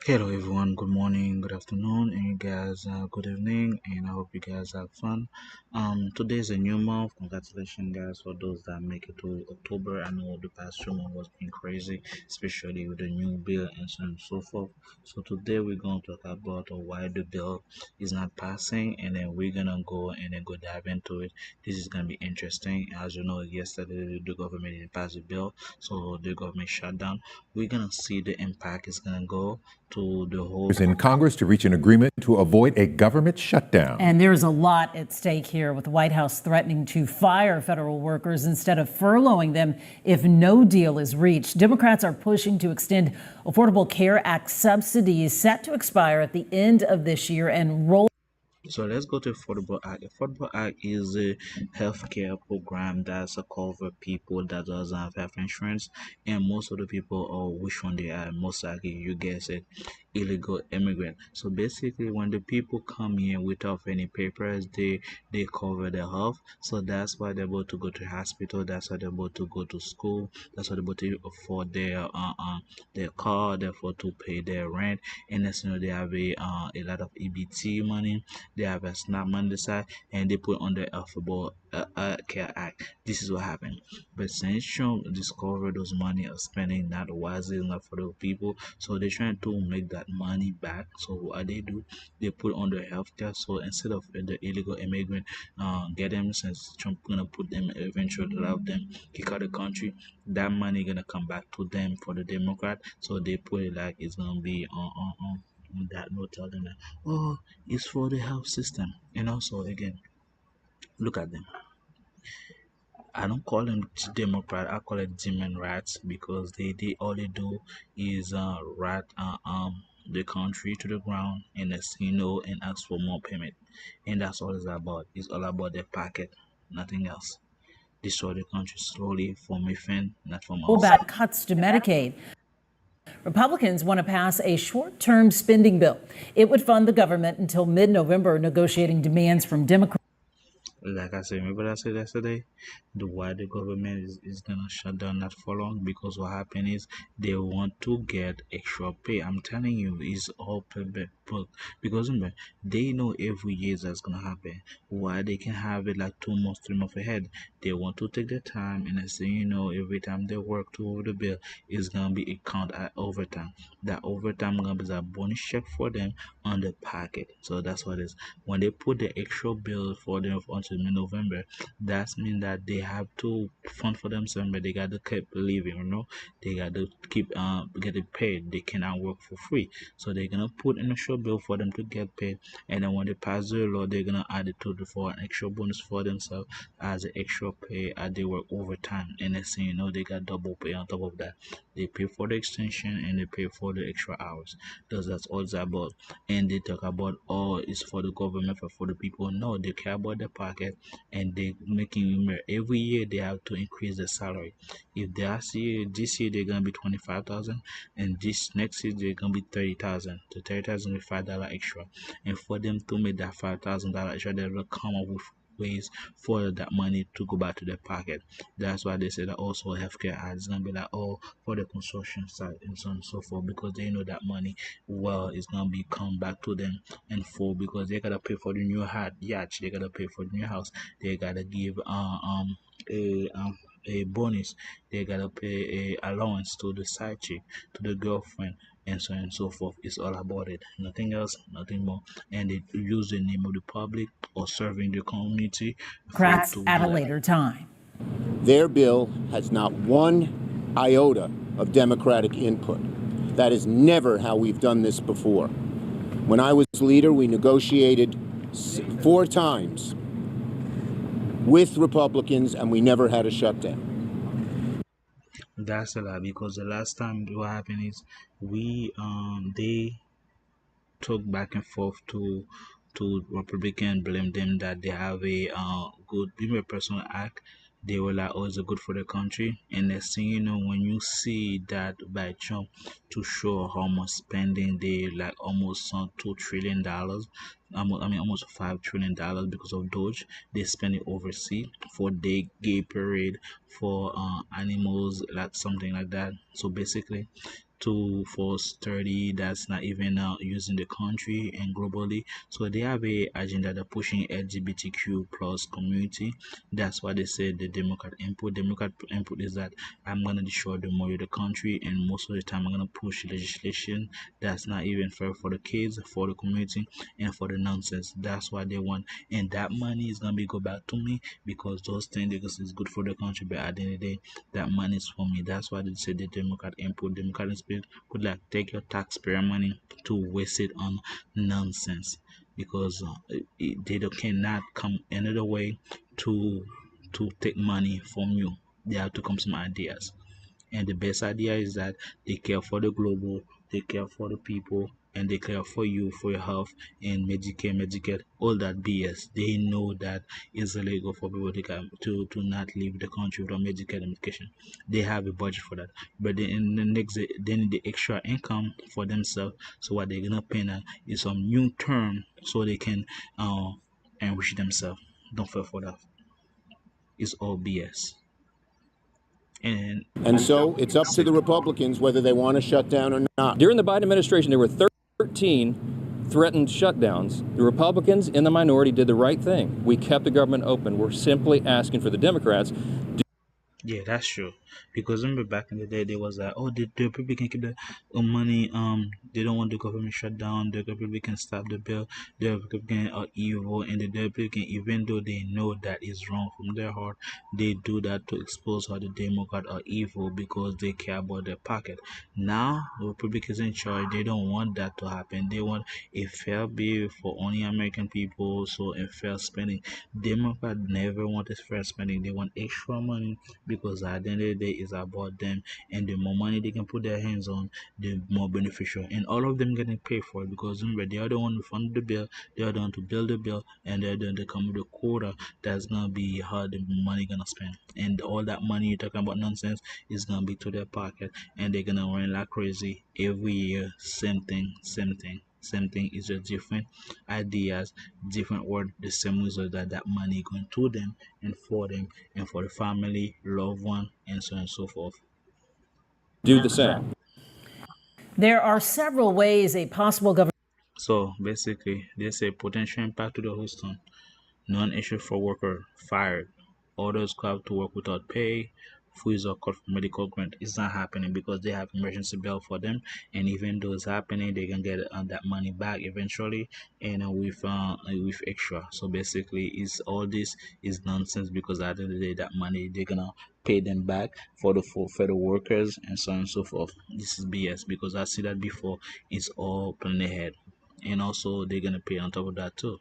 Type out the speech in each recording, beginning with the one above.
Hello everyone, good morning, good afternoon, and you guys good evening, and I hope you guys have fun. Today is a new month. Congratulations guys for those that make it to October. I know the past 2 months was been crazy, especially with the new bill and so on and so forth. So today we're gonna talk about why the bill is not passing, and then we're gonna go and then go dive into it. This is gonna be interesting. As you know, yesterday the government didn't pass the bill, so the government shut down. We're gonna see the impact is gonna go to the whole In Congress to reach an agreement to avoid a government shutdown. And there's a lot at stake here, with the White House threatening to fire federal workers instead of furloughing them if no deal is reached. Democrats are pushing to extend Affordable Care Act subsidies set to expire at the end of this year and roll. So let's go to Affordable Act. Affordable Act is a healthcare program that's a cover people that doesn't have health insurance, and most of the people, or which one they are, most likely you guess it, illegal immigrant. So basically, when the people come here without any papers, they cover their health. So that's why they're able to go to hospital. That's why they're able to go to school. That's why they're able to afford their car. Therefore, to pay their rent, and as you know, they have a lot of EBT money. They have a SNAP money side, and they put on the Affordable Care Act. This is what happened. But since Trump discovered those money are spending not wisely enough for the people, so they're trying to make that money back. So what they do, they put on the healthcare. So instead of the illegal immigrant get them, since Trump gonna put them eventually allow them kick out the country, that money gonna come back to them for the Democrat. So they put it like it's gonna be on that note, tell them that, oh, it's for the health system. And also again, look at them. I don't call them Democrat. I call it demon rats because they all they do is rat the country to the ground and and ask for more payment, and that's all it's about. It's all about their pocket, nothing else. Destroy the country slowly from within, not from outside. Rollback cuts to Medicaid. Republicans want to pass a short-term spending bill. It would fund the government until mid-November, negotiating demands from Democrats. Like I said, remember I said yesterday, the why the government is gonna shut down not for long because what happened is they want to get extra pay. I'm telling you, it's all book because remember they know every year that's gonna happen. Why they can have it like 2 months, 3 months ahead. They want to take their time and they say, every time they work toward the bill, it's gonna be a count at overtime. That overtime gonna be a bonus check for them on the packet. So that's what it is. When they put the extra bill for them until mid-November, that means that they have to fund for themselves, but they got to keep living, They got to keep getting paid. They cannot work for free. So they're gonna put an extra bill for them to get paid, and then when they pass the law, they're gonna add it to the for an extra bonus for themselves as an extra pay as they work overtime. And next thing you know, they got double pay on top of that. They pay for the extension and they pay for the extra hours. That's all it's about. And they talk about, oh, it's for the government, for the people. No, they care about their pocket, and they making every year they have to increase the salary. If they are see this year they're gonna be 25,000, and this next year they're gonna be 30,000. The 30,000 with $5 extra, and for them to make that $5,000 extra, they will come up with ways for that money to go back to their pocket. That's why they say that also healthcare ads gonna be like, oh, for the construction side and so on and so forth, because they know that money, well, is gonna be come back to them in full, because they gotta pay for the new yacht, they gotta pay for the new house, they gotta give a a bonus, they gotta pay a allowance to the side chick, to the girlfriend, and so on and so forth. It's all about it, nothing else, nothing more. And they use the name of the public or serving the community for it to At be a like. later time. Their bill has not one iota of Democratic input. That is never how we've done this before. When I was leader, we negotiated 4 times with Republicans, and we never had a shutdown. That's a lie, because the last time what happened is they talk back and forth to Republican, blame them that they have a good being a personal act. They were like, oh, it's good for the country. And next thing you know, when you see that by Trump to show how much spending they like almost $2 trillion, almost $5 trillion because of Doge. They spend it overseas for the gay parade, for animals, like something like that. So basically, to for study that's not even used in the country and globally. So they have a agenda that pushing LGBTQ plus community. That's why they say the Democrat input. Democrat input is that I'm gonna destroy the more of the country, and most of the time I'm gonna push legislation that's not even fair for the kids, for the community, and for the nonsense. That's what they want, and that money is gonna be go back to me because those things because it's good for the country. But at the end of the day, that money is for me. That's why they say the Democrat input. Democrat input could like take your taxpayer money to waste it on nonsense because they cannot come another way to take money from you. They have to come some ideas. And the best idea is that they care for the global, they care for the people, and they care for you, for your health, and Medicare, Medicare, all that BS. They know that it's illegal for people to not leave the country without Medicare and medication. They have a budget for that. But then in the next they need the extra income for themselves. So what they're gonna pay now is some new term so they can enrich themselves. Don't fall for that. It's all BS. And And so it's up to the Republicans whether they want to shut down or not. During the Biden administration, there were 13 threatened shutdowns. The Republicans in the minority did the right thing. We kept the government open. We're simply asking for the Democrats. Yeah, that's true. Because remember back in the day, they was like, oh, the people can keep the money. They don't want the government shut down. The people can stop the bill. The Republican are evil, and the Republican, even though they know that is wrong from their heart, they do that to expose how the Democrat are evil because they care about their pocket. Now, the Republicans in charge. They don't want that to happen. They want a fair bill for only American people, so a fair spending. Democrat never wanted fair spending. They want extra money because at the end of the day it's about them, and the more money they can put their hands on, the more beneficial, and all of them getting paid for it because remember they are the one who fund the bill, they are the one to build the bill, and they're the one to come with a quota that's gonna be how the money gonna spend, and all that money you're talking about nonsense is gonna be to their pocket, and they're gonna run like crazy every year. Same thing, same thing, same thing. Is just different ideas, different word, the same result that that money going to them and for them and for the family, loved one, and so on and so forth. Do the same. There are several ways a possible government So basically, they say potential impact to the Houston. Non-issue for worker fired. Others go out to work without pay. Freeze or cut for medical grant. It's not happening because they have emergency bill for them, and even though it's happening, they can get that money back eventually, and with extra. So basically, it's all this is nonsense because at the end of the day, that money they're gonna pay them back for the for federal workers and so on and so forth. This is BS because I see that before. It's all plan ahead, and also they're gonna pay on top of that too.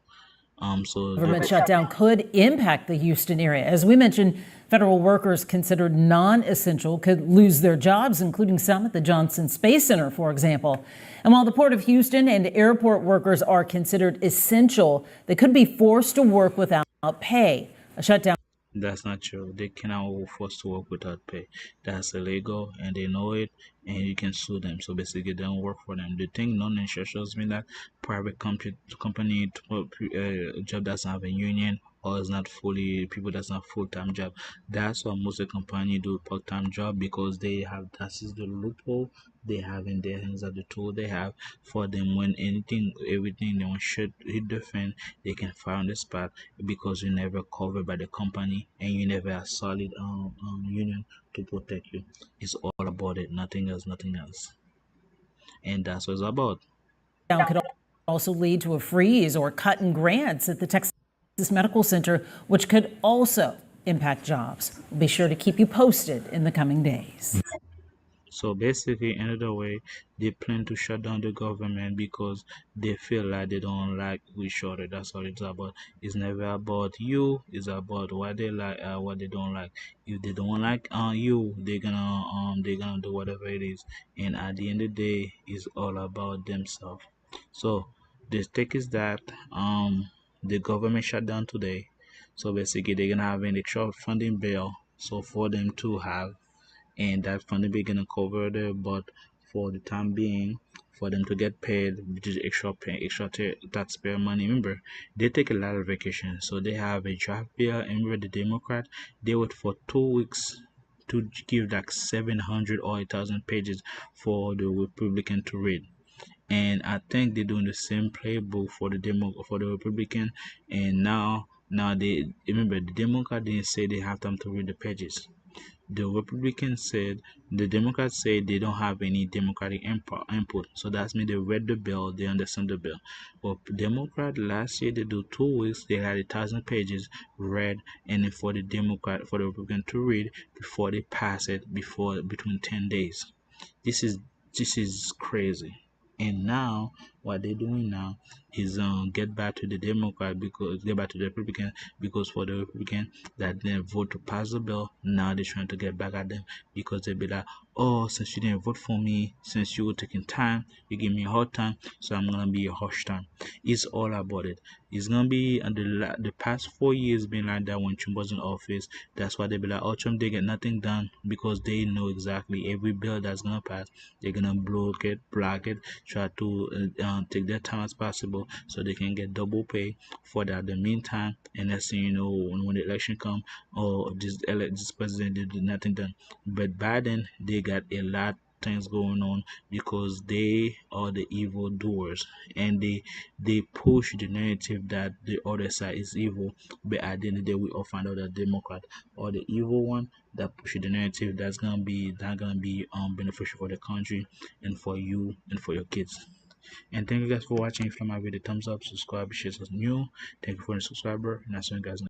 So shutdown could impact the Houston area. As we mentioned, federal workers considered non-essential could lose their jobs, including some at the Johnson Space Center, for example. And while the Port of Houston and airport workers are considered essential, they could be forced to work without pay. A shutdown. that's not true. They cannot force to work without pay. That's illegal, and they know it, and you can sue them. So basically, they don't work for them. The thing non-essentials mean that private company job doesn't have a union or is not fully people that's not full-time job. That's why most of the company do part-time job because they have that is the loophole they have in their hands, of the tool they have for them when everything they want should hit the fan, they can fire on the spot because you never covered by the company and you never have solid union to protect you. It's all about it, nothing else, nothing else. And that's what it's about. Could also lead to a freeze or cut in grants at the Texas Medical Center, which could also impact jobs. We'll be sure to keep you posted in the coming days. So basically, another way they plan to shut down the government because they feel like they don't like each other. That's what it's about. It's never about you. It's about what they like, what they don't like. If they don't like you, they're gonna do whatever it is. And at the end of the day, it's all about themselves. So the take is that the government shut down today. So basically, they're gonna have an extra funding bill. So for them to have and that funding be gonna cover the but for the time being for them to get paid which is extra pay extra taxpayer money. Remember they take a lot of vacation, so they have a draft bill, and remember the Democrat they wait for 2 weeks to give like 700 or 1,000 pages for the Republican to read. And I think they're doing the same playbook for the Republican. And now they remember the Democrat didn't say they have time to read the pages. The Republicans said, the Democrats say they don't have any Democratic input. So that's mean they read the bill, they understand the bill. But Democrat last year they do 2 weeks, they had 1,000 pages read, and then for the Republican to read before they pass it before between 10 days. This is this is crazy. And now what they're doing now is get back to the Republican, because for the Republican that didn't vote to pass the bill, now they're trying to get back at them, because they be like, oh, since you didn't vote for me, since you were taking time, you give me a hard time, so I'm gonna be a harsh time. It's all about it. It's gonna be the past 4 years been like that when Trump was in office. That's why they be like, oh, Trump, they get nothing done, because they know exactly every bill that's gonna pass, they're gonna block it, try to take their time as possible so they can get double pay for that. The meantime, and next thing you know, when the election come, or this president did nothing done. But Biden, they got a lot things going on, because they are the evil doers, and they push the narrative that the other side is evil. But at the end of the day, we all find out that Democrat or the evil one that push the narrative that's gonna be beneficial for the country and for you and for your kids. And thank you guys for watching. If you like my video, thumbs up, subscribe, share, something new. Thank you for the subscriber, and I'll see you guys next.